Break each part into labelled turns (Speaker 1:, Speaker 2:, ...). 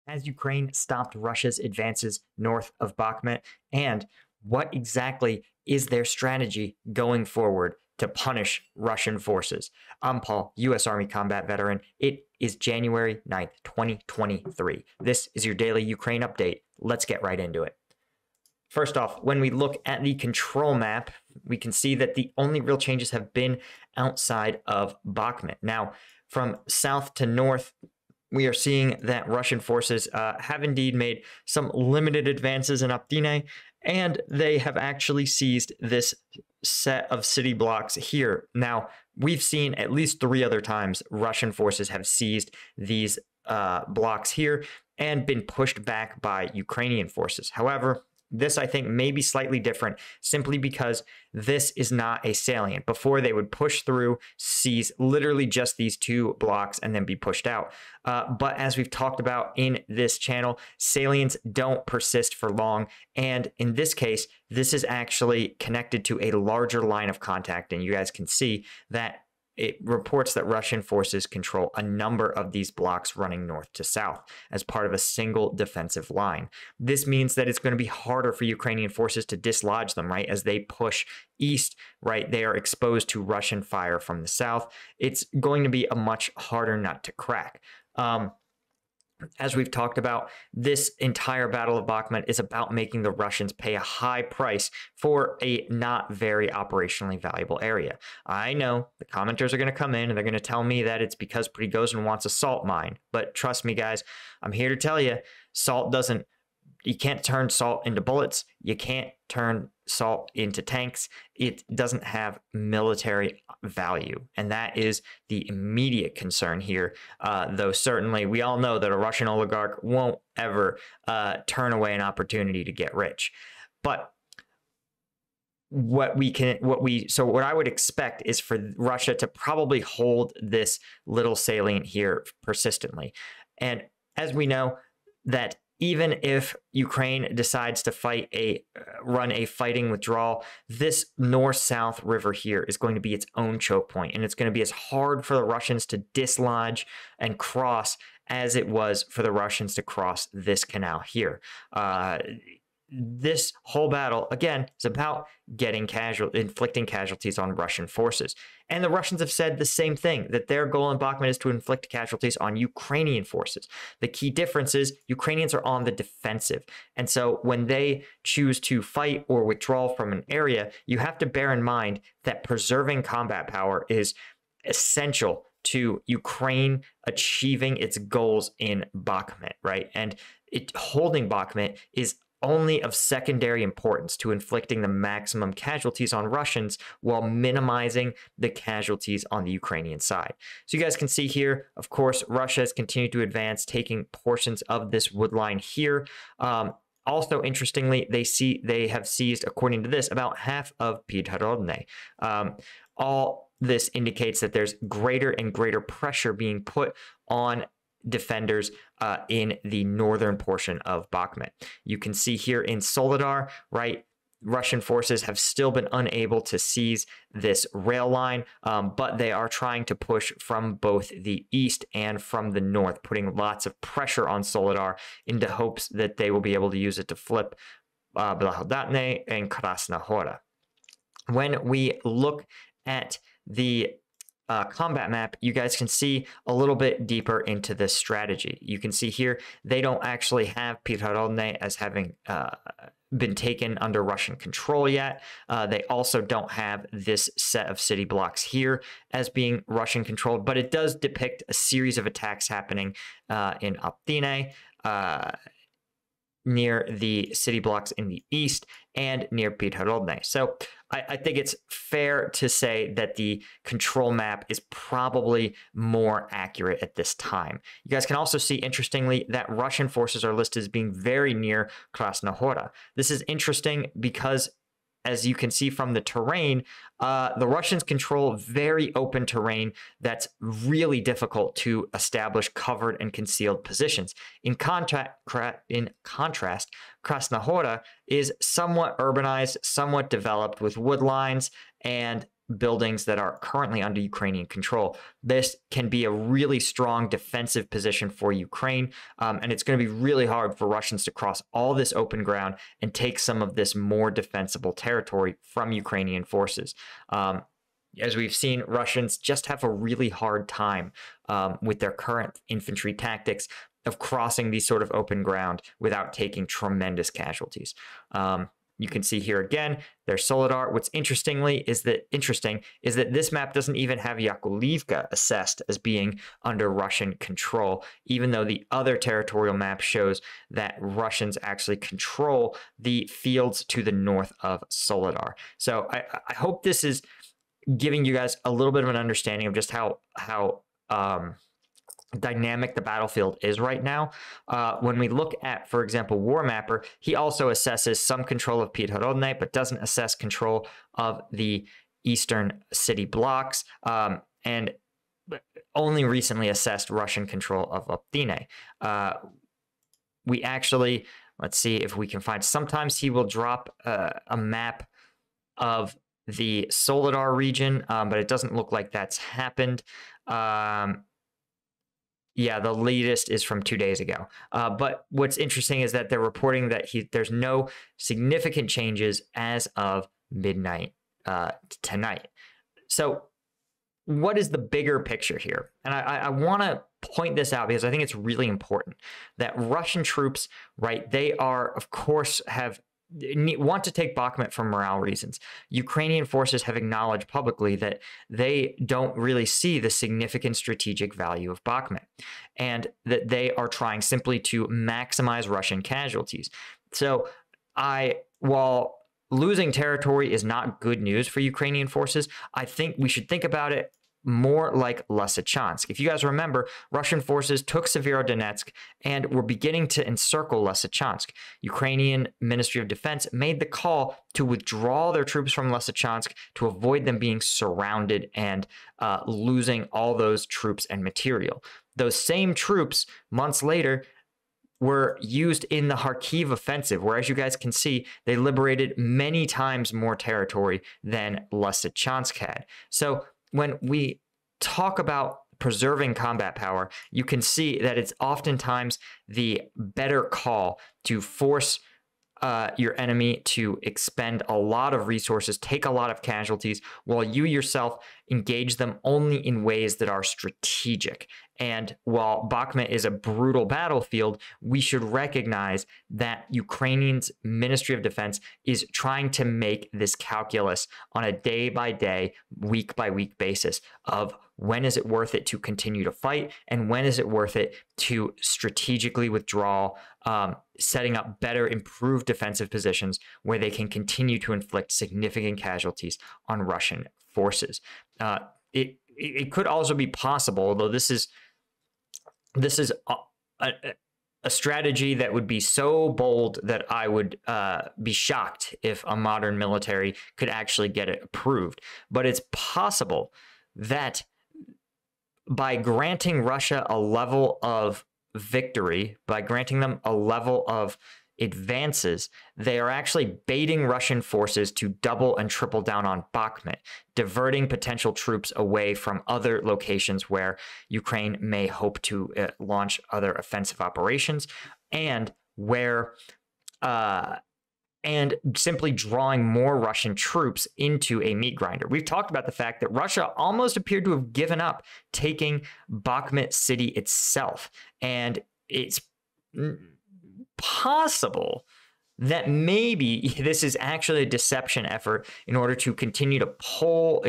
Speaker 1: Has Ukraine stopped Russia's advances north of Bakhmut? And what exactly is their strategy going forward to punish Russian forces? I'm Paul, U.S. Army combat veteran. It is January 9th, 2023. This is your daily Ukraine update. Let's get right into it. First off, when we look at the control map, we can see that the only real changes have been outside of Bakhmut. Now, from south to north, we are seeing that Russian forces have indeed made some limited advances in Optine, and they have actually seized this set of city blocks here. Now, we've seen at least 3 other times Russian forces have seized these blocks here and been pushed back by Ukrainian forces. However, this, I think, may be slightly different simply because this is not a salient. Before, they would push through, seize literally just these 2 blocks, and then be pushed out. But as we've talked about in this channel, salients don't persist for long. And in this case, this is actually connected to a larger line of contact. And you guys can see that it reports that Russian forces control a number of these blocks running north to south as part of a single defensive line. This means that it's going to be harder for Ukrainian forces to dislodge them, right? As they push east, right? They are exposed to Russian fire from the south. It's going to be a much harder nut to crack. As we've talked about, this entire Battle of Bakhmut is about making the Russians pay a high price for a not very operationally valuable area. I know the commenters are going to come in and they're going to tell me that it's because Prigozhin wants a salt mine. But trust me, guys, I'm here to tell you, you can't turn salt into bullets. You can't turn salt into tanks. It doesn't have military value. And that is the immediate concern here. Though certainly we all know that a Russian oligarch won't ever turn away an opportunity to get rich. But what I would expect is for Russia to probably hold this little salient here persistently. And as we know that even if Ukraine decides to run a fighting withdrawal, this north-south river here is going to be its own choke point, and it's going to be as hard for the Russians to dislodge and cross as it was for the Russians to cross this canal here. This whole battle, again, is about inflicting casualties on Russian forces. And the Russians have said the same thing, that their goal in Bakhmut is to inflict casualties on Ukrainian forces. The key difference is Ukrainians are on the defensive. And so when they choose to fight or withdraw from an area, you have to bear in mind that preserving combat power is essential to Ukraine achieving its goals in Bakhmut, right? And holding Bakhmut is only of secondary importance to inflicting the maximum casualties on Russians while minimizing the casualties on the Ukrainian side. So you guys can see here, of course, Russia has continued to advance, taking portions of this wood line here. Also, interestingly, they have seized, according to this, about half of Pidhorodne. All this indicates that there's greater and greater pressure being put on defenders in the northern portion of Bakhmut. You can see here in Soledar, right, Russian forces have still been unable to seize this rail line, but they are trying to push from both the east and from the north, putting lots of pressure on Soledar in the hopes that they will be able to use it to flip Blahodatne and Krasna Hora. When we look at the combat map, you guys can see a little bit deeper into this strategy. You can see here, they don't actually have Pidhorodne as having been taken under Russian control yet. They also don't have this set of city blocks here as being Russian controlled, but it does depict a series of attacks happening in Optine, near the city blocks in the east and near Pidhorodne. So I think it's fair to say that the control map is probably more accurate at this time. You guys can also see, interestingly, that Russian forces are listed as being very near Krasna Hora. This is interesting because, as you can see from the terrain, the Russians control very open terrain that's really difficult to establish covered and concealed positions. In contrast, Krasna Hora is somewhat urbanized, somewhat developed with wood lines, and buildings that are currently under Ukrainian control. This can be a really strong defensive position for Ukraine, and it's going to be really hard for Russians to cross all this open ground and take some of this more defensible territory from Ukrainian forces. As we've seen, Russians just have a really hard time with their current infantry tactics of crossing these sort of open ground without taking tremendous casualties. You can see here again, there's Soledar. What's interesting is that this map doesn't even have Yakovlivka assessed as being under Russian control, even though the other territorial map shows that Russians actually control the fields to the north of Soledar. So I hope this is giving you guys a little bit of an understanding of just how dynamic the battlefield is right now. When we look at, for example, War Mapper, he also assesses some control of Pirhorodne, but doesn't assess control of the eastern city blocks, and only recently assessed Russian control of Optine. We actually, let's see if we can find, sometimes he will drop a map of the Soledar region, but it doesn't look like that's happened. Yeah, the latest is from 2 days ago. But what's interesting is that they're reporting that there's no significant changes as of midnight tonight. So what is the bigger picture here? And I want to point this out because I think it's really important that Russian troops, right, they are, of course, want to take Bakhmut for morale reasons. Ukrainian forces have acknowledged publicly that they don't really see the significant strategic value of Bakhmut, and that they are trying simply to maximize Russian casualties. So while losing territory is not good news for Ukrainian forces, I think we should think about it more like Lysychansk. If you guys remember, Russian forces took Severodonetsk and were beginning to encircle Lysychansk. Ukrainian Ministry of Defense made the call to withdraw their troops from Lysychansk to avoid them being surrounded and losing all those troops and material. Those same troops, months later, were used in the Kharkiv offensive, where, as you guys can see, they liberated many times more territory than Lysychansk had. So when we talk about preserving combat power, you can see that it's oftentimes the better call to force your enemy to expend a lot of resources, take a lot of casualties, while you yourself engage them only in ways that are strategic. And while Bakhmut is a brutal battlefield, we should recognize that Ukrainians' Ministry of Defense is trying to make this calculus on a day-by-day, week-by-week basis of when is it worth it to continue to fight and when is it worth it to strategically withdraw, setting up better, improved defensive positions where they can continue to inflict significant casualties on Russian forces. It could also be possible, although this is a strategy that would be so bold that I would be shocked if a modern military could actually get it approved. But it's possible that by granting Russia a level of victory, by granting them a level of advances, they are actually baiting Russian forces to double and triple down on Bakhmut, diverting potential troops away from other locations where Ukraine may hope to launch other offensive operations, and where and simply drawing more Russian troops into a meat grinder. We've talked about the fact that Russia almost appeared to have given up taking Bakhmut city itself, and it's possible that maybe this is actually a deception effort in order to continue to pull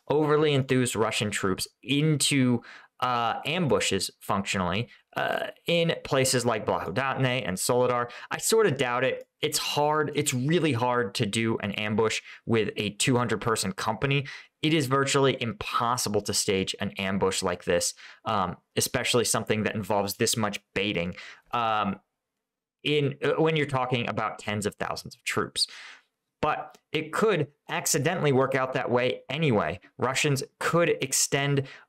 Speaker 1: overly enthused Russian troops into ambushes functionally in places like Blahodotne and Soledar. I sort of doubt it. It's hard. It's really hard to do an ambush with a 200-person company. It is virtually impossible to stage an ambush like this, especially something that involves this much baiting. When you're talking about tens of thousands of troops. but it could accidentally work out that way anyway. Russians could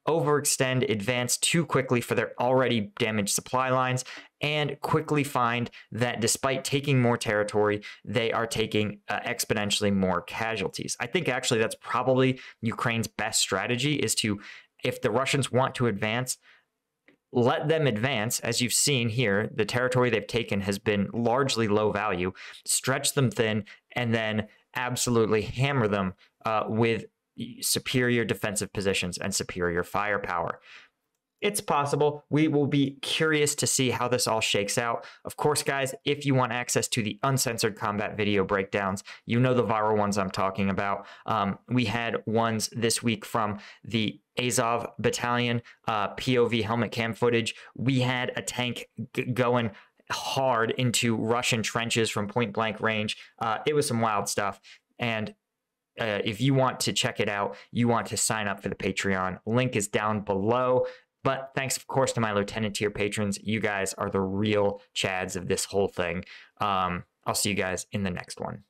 Speaker 1: overextend, advance too quickly for their already damaged supply lines, and quickly find that despite taking more territory, they are taking exponentially more casualties. I think actually that's probably Ukraine's best strategy, is to, if the Russians want to advance, let them advance. As you've seen here, the territory they've taken has been largely low value. Stretch them thin, and then absolutely hammer them with superior defensive positions and superior firepower. It's possible. We will be curious to see how this all shakes out. Of course, guys, if you want access to the uncensored combat video breakdowns, you know the viral ones I'm talking about. We had ones this week from the Azov battalion, POV helmet cam footage. We had a tank going hard into Russian trenches from point blank range. It was some wild stuff. And if you want to check it out, you want to sign up for the Patreon. Link is down below. But thanks, of course, to my Lieutenant tier patrons. You guys are the real Chads of this whole thing. I'll see you guys in the next one.